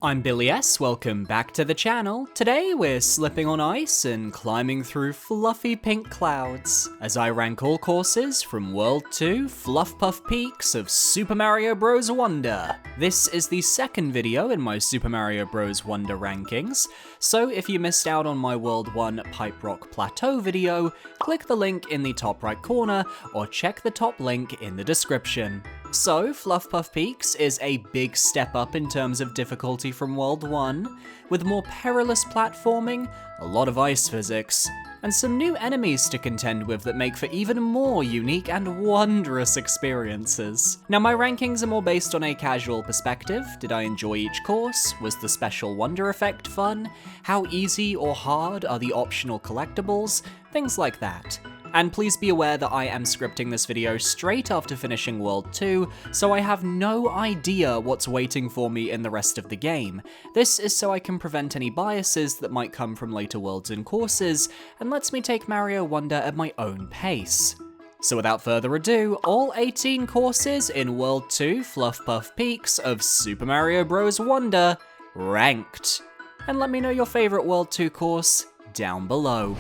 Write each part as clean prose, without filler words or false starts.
I'm Billy S, welcome back to the channel. Today we're slipping on ice and climbing through fluffy pink clouds as I rank all courses from World 2 Fluff Puff Peaks of Super Mario Bros. Wonder. This is the second video in my Super Mario Bros. Wonder rankings, so if you missed out on my World 1 Pipe Rock Plateau video, click the link in the top right corner or check the top link in the description. So, Fluff Puff Peaks is a big step up in terms of difficulty from World 1, with more perilous platforming, a lot of ice physics, and some new enemies to contend with that make for even more unique and wondrous experiences. Now, my rankings are more based on a casual perspective. Did I enjoy each course? Was the special wonder effect fun? How easy or hard are the optional collectibles? Things like that. And please be aware that I am scripting this video straight after finishing World 2, so I have no idea what's waiting for me in the rest of the game. This is so I can prevent any biases that might come from later worlds and courses, and lets me take Mario Wonder at my own pace. So without further ado, all 18 courses in World 2 Fluff Puff Peaks of Super Mario Bros. Wonder ranked. And let me know your favourite World 2 course down below.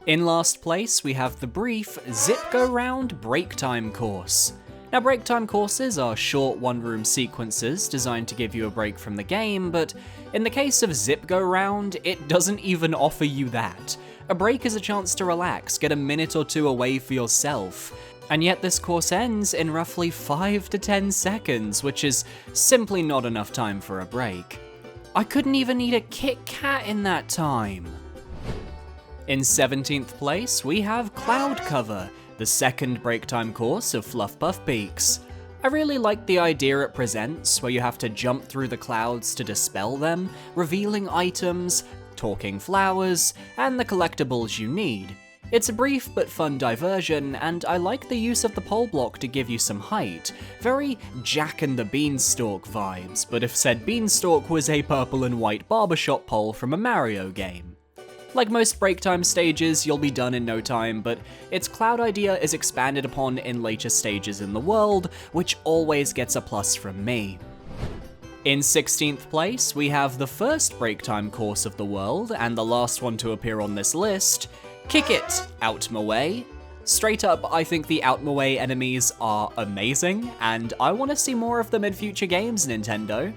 In last place, we have the brief Zip Go Round Break Time course. Now, break time courses are short one-room sequences designed to give you a break from the game, but in the case of Zip Go Round, it doesn't even offer you that. A break is a chance to relax, get a minute or two away for yourself. And yet this course ends in roughly 5 to 10 seconds, which is simply not enough time for a break. I couldn't even eat a Kit Kat in that time. In 17th place, we have Cloud Cover, the second break time course of Fluff Puff Peaks. I really like the idea it presents, where you have to jump through the clouds to dispel them, revealing items, talking flowers, and the collectibles you need. It's a brief but fun diversion, and I like the use of the pole block to give you some height. Very Jack and the Beanstalk vibes, but if said beanstalk was a purple and white barbershop pole from a Mario game. Like most break time stages, you'll be done in no time, but its cloud idea is expanded upon in later stages in the world, which always gets a plus from me. In 16th place, we have the first break time course of the world, and the last one to appear on this list, Kick It, Out My Way. Straight up, I think the Out My Way enemies are amazing, and I want to see more of them in future games, Nintendo.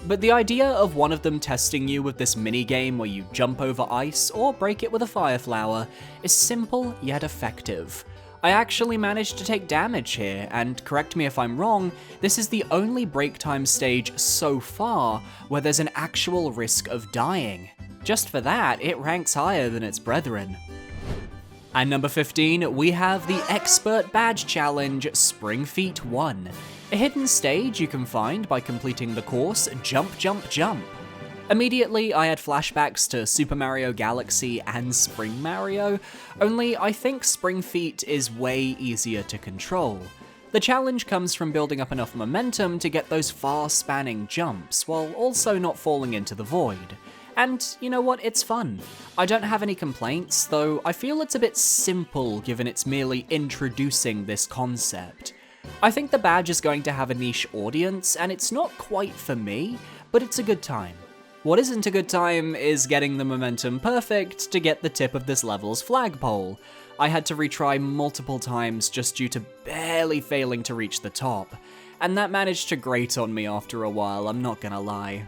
But the idea of one of them testing you with this mini-game where you jump over ice or break it with a fire flower is simple yet effective. I actually managed to take damage here, and correct me if I'm wrong, this is the only break time stage so far where there's an actual risk of dying. Just for that, it ranks higher than its brethren. And number 15, we have the Expert Badge Challenge Spring Feet 1. A hidden stage you can find by completing the course Jump Jump Jump. Immediately, I had flashbacks to Super Mario Galaxy and Spring Mario, only I think Spring Feet is way easier to control. The challenge comes from building up enough momentum to get those far-spanning jumps, while also not falling into the void. And you know what, it's fun. I don't have any complaints, though I feel it's a bit simple given it's merely introducing this concept. I think the badge is going to have a niche audience, and it's not quite for me, but it's a good time. What isn't a good time is getting the momentum perfect to get the tip of this level's flagpole. I had to retry multiple times just due to barely failing to reach the top, and that managed to grate on me after a while, I'm not gonna lie.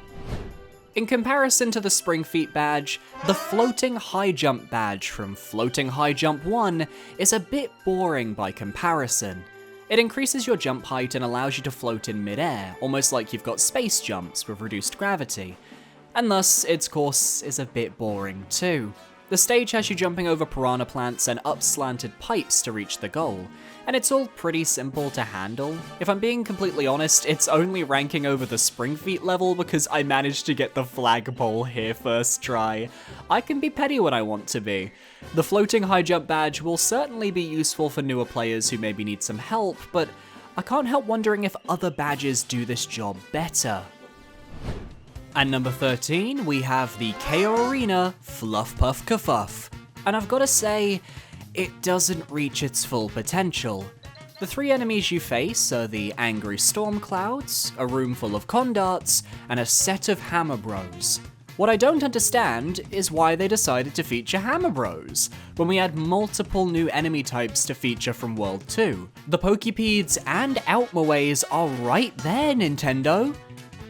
In comparison to the Spring Feet badge, the Floating High Jump badge from Floating High Jump 1 is a bit boring by comparison. It increases your jump height and allows you to float in mid-air, almost like you've got space jumps with reduced gravity. And thus, its course is a bit boring too. The stage has you jumping over piranha plants and up slanted pipes to reach the goal, and it's all pretty simple to handle. If I'm being completely honest, it's only ranking over the Spring Feet level because I managed to get the flagpole here first try. I can be petty when I want to be. The Floating High Jump badge will certainly be useful for newer players who maybe need some help, but I can't help wondering if other badges do this job better. And number 13, we have the AuthorAdena Fluff Puff Kerfuff. And I've gotta say, it doesn't reach its full potential. The three enemies you face are the angry storm clouds, a room full of condarts, and a set of hammer bros. What I don't understand is why they decided to feature hammer bros, when we had multiple new enemy types to feature from World 2. The Pokepedes and Outmaways are right there, Nintendo!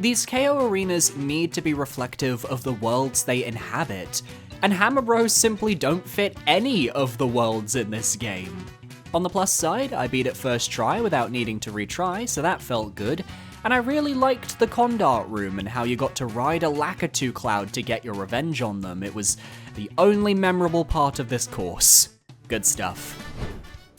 These KO arenas need to be reflective of the worlds they inhabit, and hammer bros simply don't fit any of the worlds in this game. On the plus side, I beat it first try without needing to retry, so that felt good, and I really liked the Condart room and how you got to ride a Lakitu cloud to get your revenge on them. It was the only memorable part of this course. Good stuff.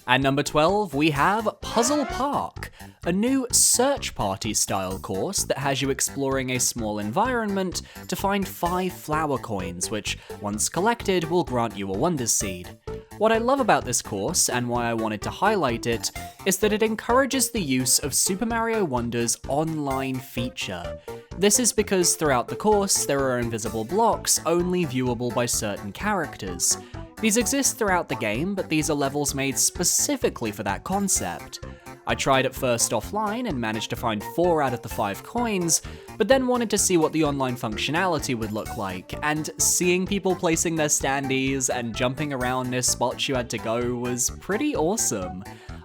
At number 12, we have Puzzle Park, a new search party style course that has you exploring a small environment to find 5 flower coins, which, once collected, will grant you a Wonder Seed. What I love about this course, and why I wanted to highlight it, is that it encourages the use of Super Mario Wonder's online feature. This is because throughout the course, there are invisible blocks only viewable by certain characters. These exist throughout the game, but these are levels made specifically for that concept. I tried it first offline and managed to find 4 out of the 5 coins, but then wanted to see what the online functionality would look like, and seeing people placing their standees and jumping around near spots you had to go was pretty awesome.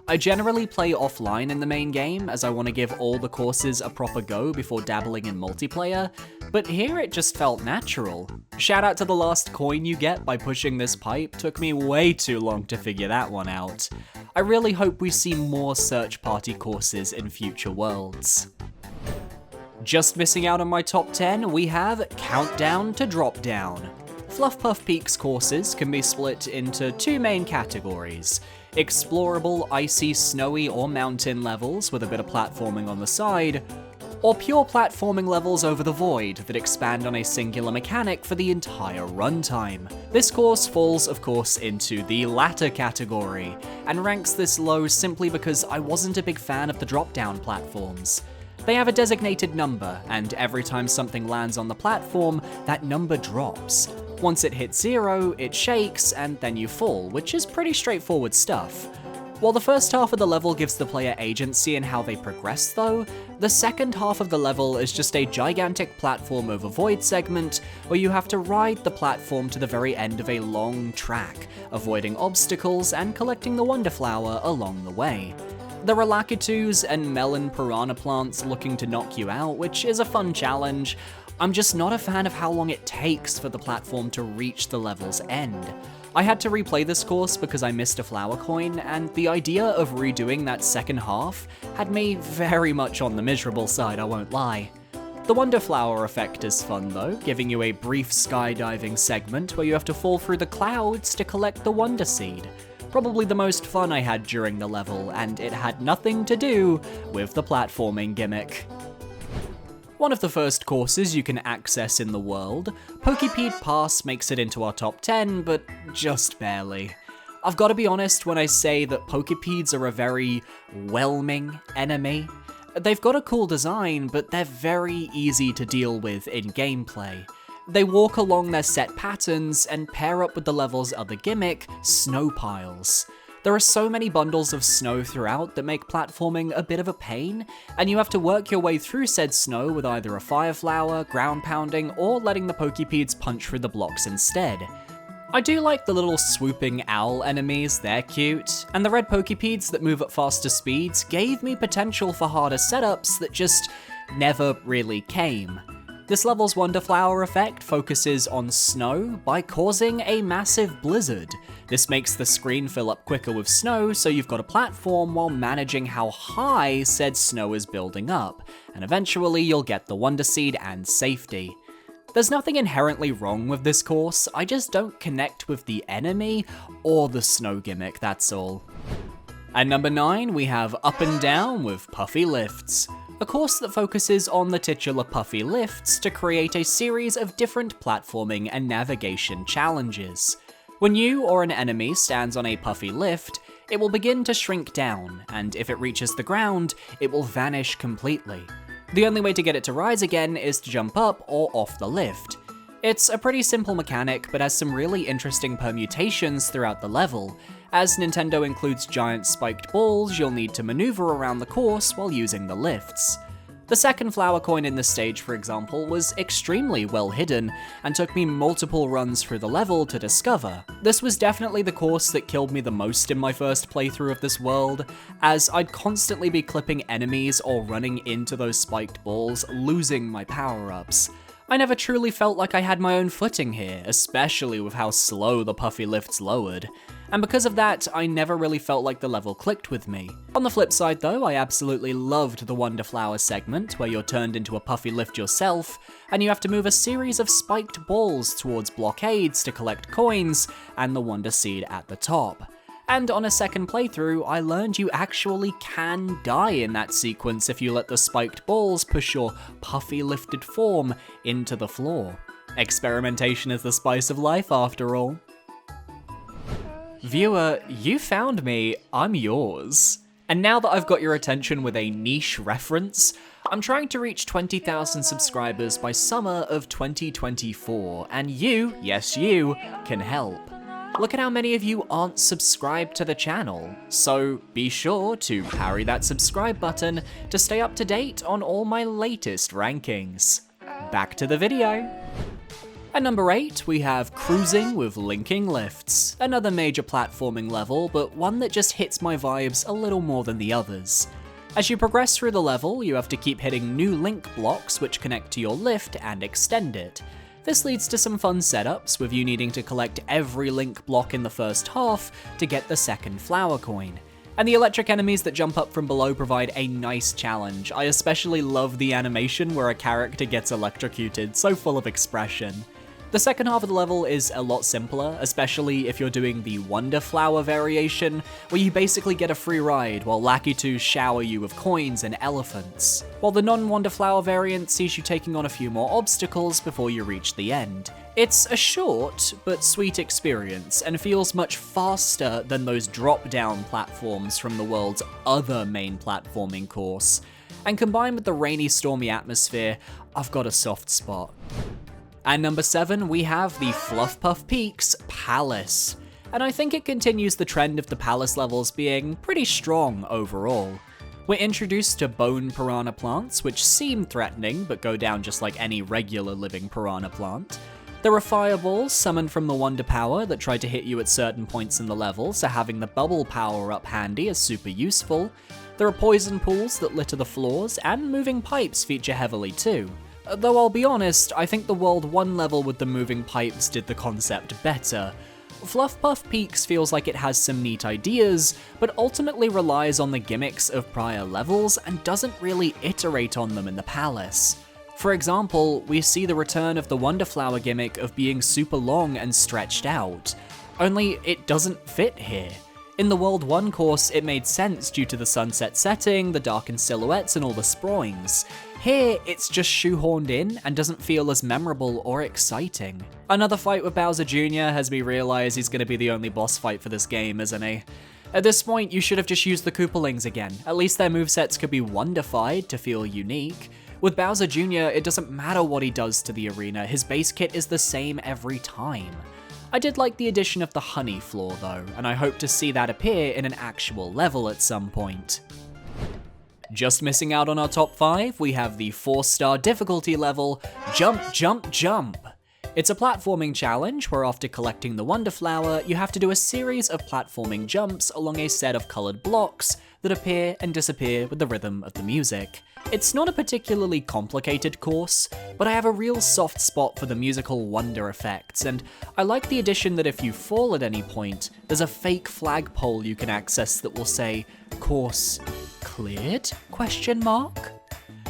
I generally play offline in the main game, as I want to give all the courses a proper go before dabbling in multiplayer, but here it just felt natural. Shout out to the last coin you get by pushing this pipe, took me way too long to figure that one out. I really hope we see more search party courses in future worlds. Just missing out on my top 10, we have Countdown to Drop Down. Fluff Puff Peaks courses can be split into 2 main categories: explorable, icy, snowy, or mountain levels with a bit of platforming on the side, or pure platforming levels over the void that expand on a singular mechanic for the entire runtime. This course falls, of course, into the latter category, and ranks this low simply because I wasn't a big fan of the drop-down platforms. They have a designated number, and every time something lands on the platform, that number drops. Once it hits 0, it shakes, and then you fall, which is pretty straightforward stuff. While the first half of the level gives the player agency in how they progress though, the second half of the level is just a gigantic platform over void segment where you have to ride the platform to the very end of a long track, avoiding obstacles and collecting the Wonder Flower along the way. There are Lakitus and melon piranha plants looking to knock you out, which is a fun challenge. I'm just not a fan of how long it takes for the platform to reach the level's end. I had to replay this course because I missed a flower coin, and the idea of redoing that second half had me very much on the miserable side, I won't lie. The Wonder Flower effect is fun though, giving you a brief skydiving segment where you have to fall through the clouds to collect the Wonder Seed. Probably the most fun I had during the level, and it had nothing to do with the platforming gimmick. One of the first courses you can access in the world, Pokepede Pass makes it into our top 10, but just barely. I've got to be honest when I say that Pokepedes are a very whelming enemy. They've got a cool design, but they're very easy to deal with in gameplay. They walk along their set patterns and pair up with the level's other gimmick, snow piles. There are so many bundles of snow throughout that make platforming a bit of a pain, and you have to work your way through said snow with either a fire flower, ground pounding, or letting the Pokepedes punch through the blocks instead. I do like the little swooping owl enemies, they're cute, and the red Pokepedes that move at faster speeds gave me potential for harder setups that just never really came. This level's Wonder Flower effect focuses on snow by causing a massive blizzard. This makes the screen fill up quicker with snow, so you've got a platform while managing how high said snow is building up, and eventually you'll get the Wonder Seed and safety. There's nothing inherently wrong with this course, I just don't connect with the enemy or the snow gimmick, that's all. At number 9, we have Up and Down with Puffy Lifts. A course that focuses on the titular Puffy Lifts to create a series of different platforming and navigation challenges. When you or an enemy stands on a Puffy Lift, it will begin to shrink down, and if it reaches the ground, it will vanish completely. The only way to get it to rise again is to jump up or off the lift. It's a pretty simple mechanic, but has some really interesting permutations throughout the level, As Nintendo includes giant spiked balls, you'll need to maneuver around the course while using the lifts. The second flower coin in this stage, for example, was extremely well hidden, and took me multiple runs through the level to discover. This was definitely the course that killed me the most in my first playthrough of this world, as I'd constantly be clipping enemies or running into those spiked balls, losing my power-ups. I never truly felt like I had my own footing here, especially with how slow the puffy lifts lowered. And because of that, I never really felt like the level clicked with me. On the flip side though, I absolutely loved the Wonder Flower segment, where you're turned into a puffy lift yourself, and you have to move a series of spiked balls towards blockades to collect coins, and the Wonder Seed at the top. And on a second playthrough, I learned you actually can die in that sequence if you let the spiked balls push your puffy lifted form into the floor. Experimentation is the spice of life after all. Viewer, you found me, I'm yours. And now that I've got your attention with a niche reference, I'm trying to reach 20,000 subscribers by summer of 2024, and you, yes you, can help. Look at how many of you aren't subscribed to the channel, so be sure to parry that subscribe button to stay up to date on all my latest rankings. Back to the video. At number 8, we have Cruising with Linking Lifts, another major platforming level, but one that just hits my vibes a little more than the others. As you progress through the level, you have to keep hitting new link blocks which connect to your lift and extend it. This leads to some fun setups, with you needing to collect every link block in the first half to get the second flower coin. And the electric enemies that jump up from below provide a nice challenge. I especially love the animation where a character gets electrocuted, so full of expression. The second half of the level is a lot simpler, especially if you're doing the Wonder Flower variation, where you basically get a free ride while Lakitus shower you with coins and elephants, while the non-Wonder Flower variant sees you taking on a few more obstacles before you reach the end. It's a short but sweet experience, and feels much faster than those drop-down platforms from the world's other main platforming course, and combined with the rainy, stormy atmosphere, I've got a soft spot. At number 7, we have the Fluff Puff Peaks Palace, and I think it continues the trend of the palace levels being pretty strong overall. We're introduced to bone piranha plants, which seem threatening but go down just like any regular living piranha plant. There are fireballs summoned from the Wonder Power that try to hit you at certain points in the level, so having the bubble power up handy is super useful. There are poison pools that litter the floors, and moving pipes feature heavily too. Though I'll be honest, I think the World 1 level with the moving pipes did the concept better. Fluff Puff Peaks feels like it has some neat ideas, but ultimately relies on the gimmicks of prior levels and doesn't really iterate on them in the palace. For example, we see the return of the Wonder Flower gimmick of being super long and stretched out, only it doesn't fit here. In the World 1 course, it made sense due to the sunset setting, the darkened silhouettes, and all the sproings. Here, it's just shoehorned in and doesn't feel as memorable or exciting. Another fight with Bowser Jr. has me realize he's gonna be the only boss fight for this game, isn't he? At this point, you should have just used the Koopalings again. At least their movesets could be wonderfied to feel unique. With Bowser Jr., it doesn't matter what he does to the arena, his base kit is the same every time. I did like the addition of the honey floor though, and I hope to see that appear in an actual level at some point. Just missing out on our top 5, we have the 4-star difficulty level, Jump Jump Jump. It's a platforming challenge where after collecting the Wonder Flower, you have to do a series of platforming jumps along a set of coloured blocks that appear and disappear with the rhythm of the music. It's not a particularly complicated course, but I have a real soft spot for the musical wonder effects, and I like the addition that if you fall at any point, there's a fake flagpole you can access that will say, "Course cleared?" ?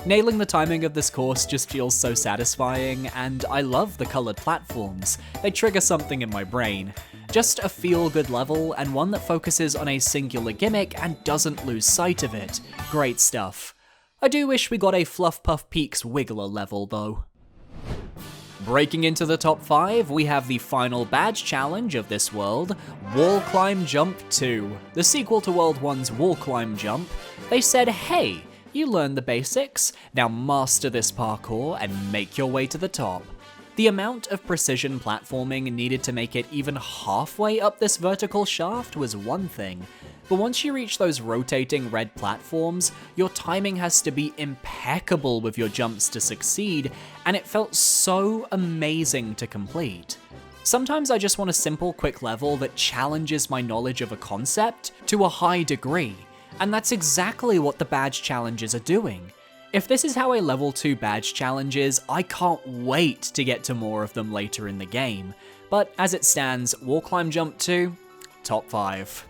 Nailing the timing of this course just feels so satisfying, and I love the coloured platforms. They trigger something in my brain. Just a feel-good level, and one that focuses on a singular gimmick and doesn't lose sight of it. Great stuff. I do wish we got a Fluff Puff Peaks Wiggler level though. Breaking into the top 5, we have the final badge challenge of this world, Wall Climb Jump 2. The sequel to World 1's Wall Climb Jump. They said, hey, you learned the basics, now master this parkour and make your way to the top. The amount of precision platforming needed to make it even halfway up this vertical shaft was one thing, but once you reach those rotating red platforms, your timing has to be impeccable with your jumps to succeed, and it felt so amazing to complete. Sometimes I just want a simple, quick level that challenges my knowledge of a concept to a high degree, and that's exactly what the badge challenges are doing. If this is how a level 2 badge challenge is, I can't wait to get to more of them later in the game. But as it stands, Wall Climb Jump 2, top 5.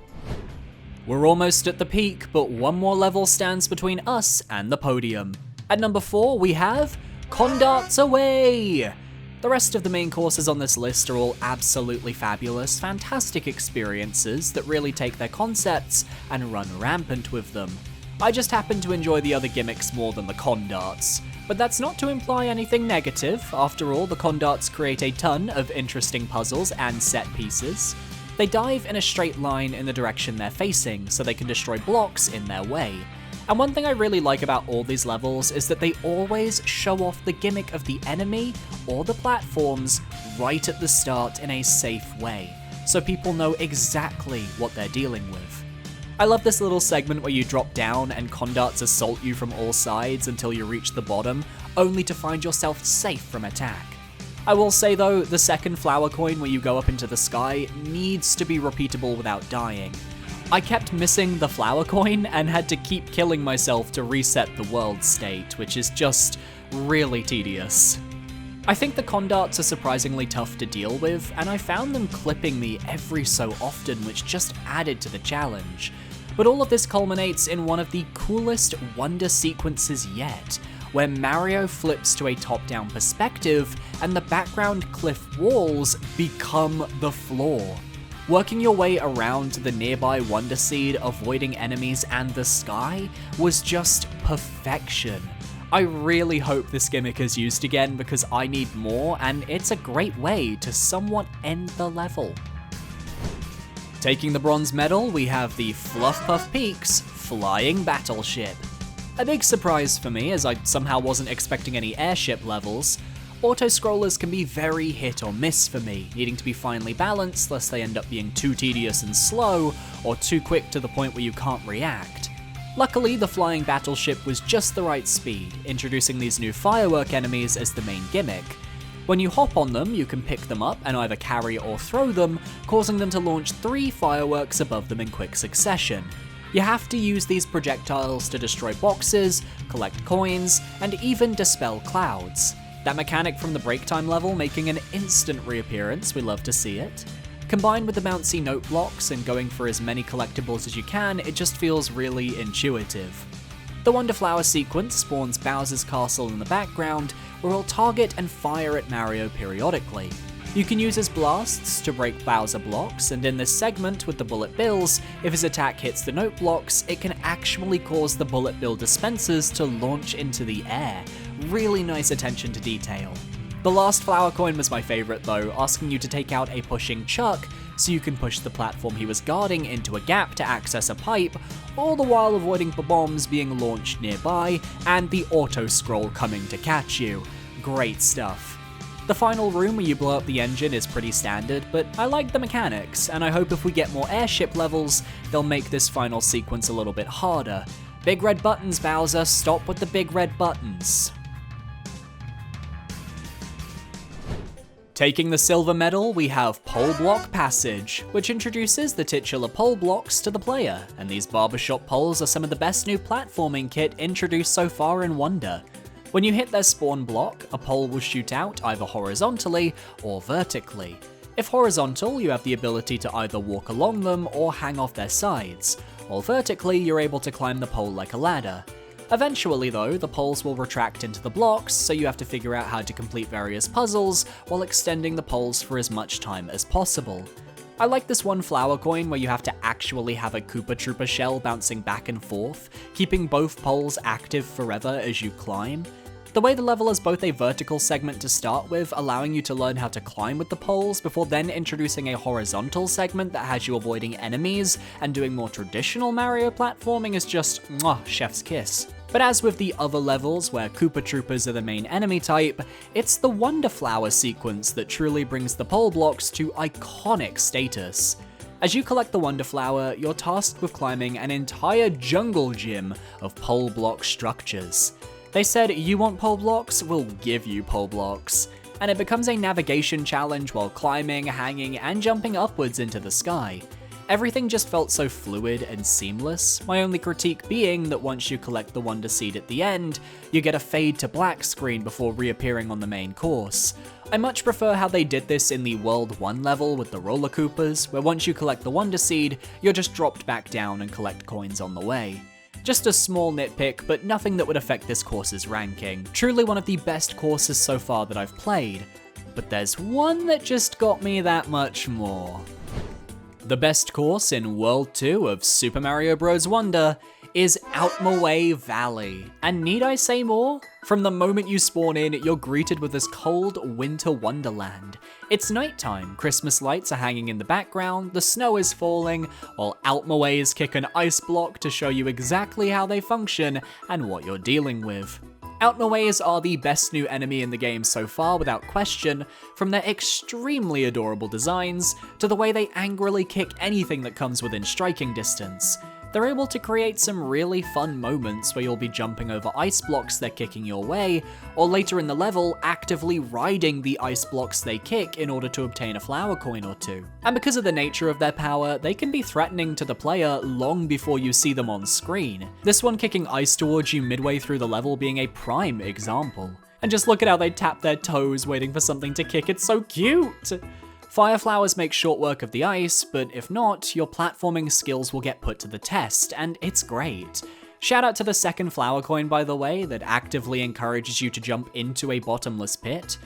We're almost at the peak, but one more level stands between us and the podium. At number 4, we have Condarts Away! The rest of the main courses on this list are all absolutely fabulous, fantastic experiences that really take their concepts and run rampant with them. I just happen to enjoy the other gimmicks more than the Condarts. But that's not to imply anything negative. After all, the Condarts create a ton of interesting puzzles and set pieces. They dive in a straight line in the direction they're facing, so they can destroy blocks in their way. And one thing I really like about all these levels is that they always show off the gimmick of the enemy or the platforms right at the start in a safe way, so people know exactly what they're dealing with. I love this little segment where you drop down and Condarts assault you from all sides until you reach the bottom, only to find yourself safe from attack. I will say though, the second flower coin where you go up into the sky needs to be repeatable without dying. I kept missing the flower coin and had to keep killing myself to reset the world state, which is just really tedious. I think the Condarts are surprisingly tough to deal with, and I found them clipping me every so often, which just added to the challenge. But all of this culminates in one of the coolest wonder sequences yet, where Mario flips to a top-down perspective and the background cliff walls become the floor. Working your way around the nearby Wonder Seed, avoiding enemies and the sky was just perfection. I really hope this gimmick is used again because I need more, and it's a great way to somewhat end the level. Taking the bronze medal, we have the Fluff Puff Peaks Flying Battleship. A big surprise for me, as I somehow wasn't expecting any airship levels. Auto-scrollers can be very hit or miss for me, needing to be finely balanced lest they end up being too tedious and slow, or too quick to the point where you can't react. Luckily, the flying battleship was just the right speed, introducing these new firework enemies as the main gimmick. When you hop on them, you can pick them up and either carry or throw them, causing them to launch 3 fireworks above them in quick succession. You have to use these projectiles to destroy boxes, collect coins, and even dispel clouds. That mechanic from the break time level making an instant reappearance, we love to see it. Combined with the bouncy note blocks and going for as many collectibles as you can, it just feels really intuitive. The Wonder Flower sequence spawns Bowser's castle in the background, where he'll target and fire at Mario periodically. You can use his blasts to break Bowser blocks, and in this segment with the bullet bills, if his attack hits the note blocks, it can actually cause the bullet bill dispensers to launch into the air. Really nice attention to detail. The last flower coin was my favourite though, asking you to take out a pushing Chuck so you can push the platform he was guarding into a gap to access a pipe, all the while avoiding bombs being launched nearby and the auto-scroll coming to catch you. Great stuff. The final room where you blow up the engine is pretty standard, but I like the mechanics, and I hope if we get more airship levels, they'll make this final sequence a little bit harder. Big red buttons, Bowser, stop with the big red buttons. Taking the silver medal, we have Pole Block Passage, which introduces the titular pole blocks to the player, and these barbershop poles are some of the best new platforming kit introduced so far in Wonder. When you hit their spawn block, a pole will shoot out either horizontally or vertically. If horizontal, you have the ability to either walk along them or hang off their sides, while vertically, you're able to climb the pole like a ladder. Eventually though, the poles will retract into the blocks, so you have to figure out how to complete various puzzles while extending the poles for as much time as possible. I like this one flower coin where you have to actually have a Koopa Troopa shell bouncing back and forth, keeping both poles active forever as you climb. The way the level is both a vertical segment to start with, allowing you to learn how to climb with the poles, before then introducing a horizontal segment that has you avoiding enemies and doing more traditional Mario platforming is just, mwah, chef's kiss. But as with the other levels where Koopa Troopers are the main enemy type, it's the Wonder Flower sequence that truly brings the pole blocks to iconic status. As you collect the Wonder Flower, you're tasked with climbing an entire jungle gym of pole block structures. They said, you want pole blocks? We'll give you pole blocks. And it becomes a navigation challenge while climbing, hanging, and jumping upwards into the sky. Everything just felt so fluid and seamless, my only critique being that once you collect the Wonder Seed at the end, you get a fade to black screen before reappearing on the main course. I much prefer how they did this in the World 1 level with the Roller Coopers, where once you collect the Wonder Seed, you're just dropped back down and collect coins on the way. Just a small nitpick, but nothing that would affect this course's ranking. Truly one of the best courses so far that I've played. But there's one that just got me that much more. The best course in World 2 of Super Mario Bros. Wonder is Outmaway Valley. And need I say more? From the moment you spawn in, you're greeted with this cold winter wonderland. It's nighttime, Christmas lights are hanging in the background, the snow is falling, while Outmaways kick an ice block to show you exactly how they function and what you're dealing with. Outmaways are the best new enemy in the game so far without question, from their extremely adorable designs to the way they angrily kick anything that comes within striking distance. They're able to create some really fun moments where you'll be jumping over ice blocks they're kicking your way, or later in the level, actively riding the ice blocks they kick in order to obtain a flower coin or two. And because of the nature of their power, they can be threatening to the player long before you see them on screen. This one kicking ice towards you midway through the level being a prime example. And just look at how they tap their toes waiting for something to kick, it's so cute! Fire flowers make short work of the ice, but if not, your platforming skills will get put to the test, and it's great. Shout out to the second flower coin, by the way, that actively encourages you to jump into a bottomless pit.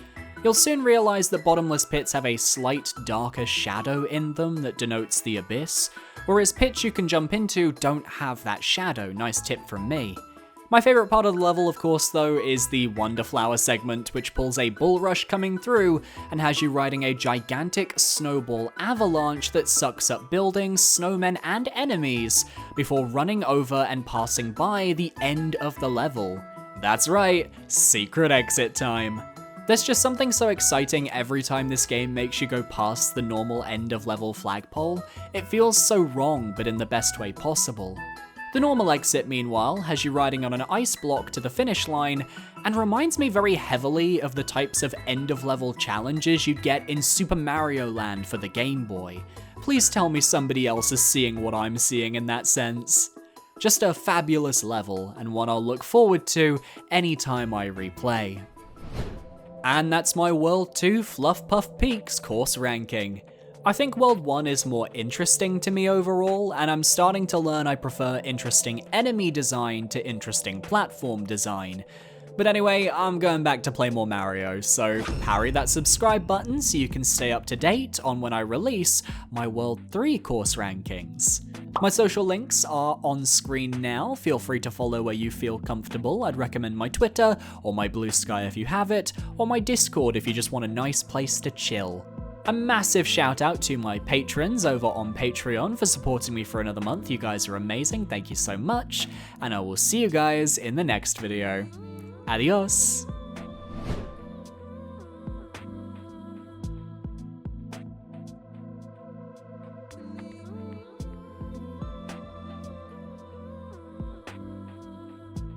You'll soon realize that bottomless pits have a slight darker shadow in them that denotes the abyss, whereas pits you can jump into don't have that shadow, nice tip from me. My favorite part of the level, of course, though, is the Wonder Flower segment, which pulls a bull rush coming through and has you riding a gigantic snowball avalanche that sucks up buildings, snowmen, and enemies before running over and passing by the end of the level. That's right, secret exit time. There's just something so exciting every time this game makes you go past the normal end of level flagpole. It feels so wrong, but in the best way possible. The normal exit, meanwhile, has you riding on an ice block to the finish line, and reminds me very heavily of the types of end-of-level challenges you'd get in Super Mario Land for the Game Boy. Please tell me somebody else is seeing what I'm seeing in that sense. Just a fabulous level, and one I'll look forward to anytime I replay. And that's my World 2 Fluff Puff Peaks course ranking. I think World 1 is more interesting to me overall, and I'm starting to learn I prefer interesting enemy design to interesting platform design. But anyway, I'm going back to play more Mario, so parry that subscribe button so you can stay up to date on when I release my World 3 course rankings. My social links are on screen now, feel free to follow where you feel comfortable. I'd recommend my Twitter, or my Blue Sky if you have it, or my Discord if you just want a nice place to chill. A massive shout out to my patrons over on Patreon for supporting me for another month. You guys are amazing, thank you so much, and I will see you guys in the next video. Adios!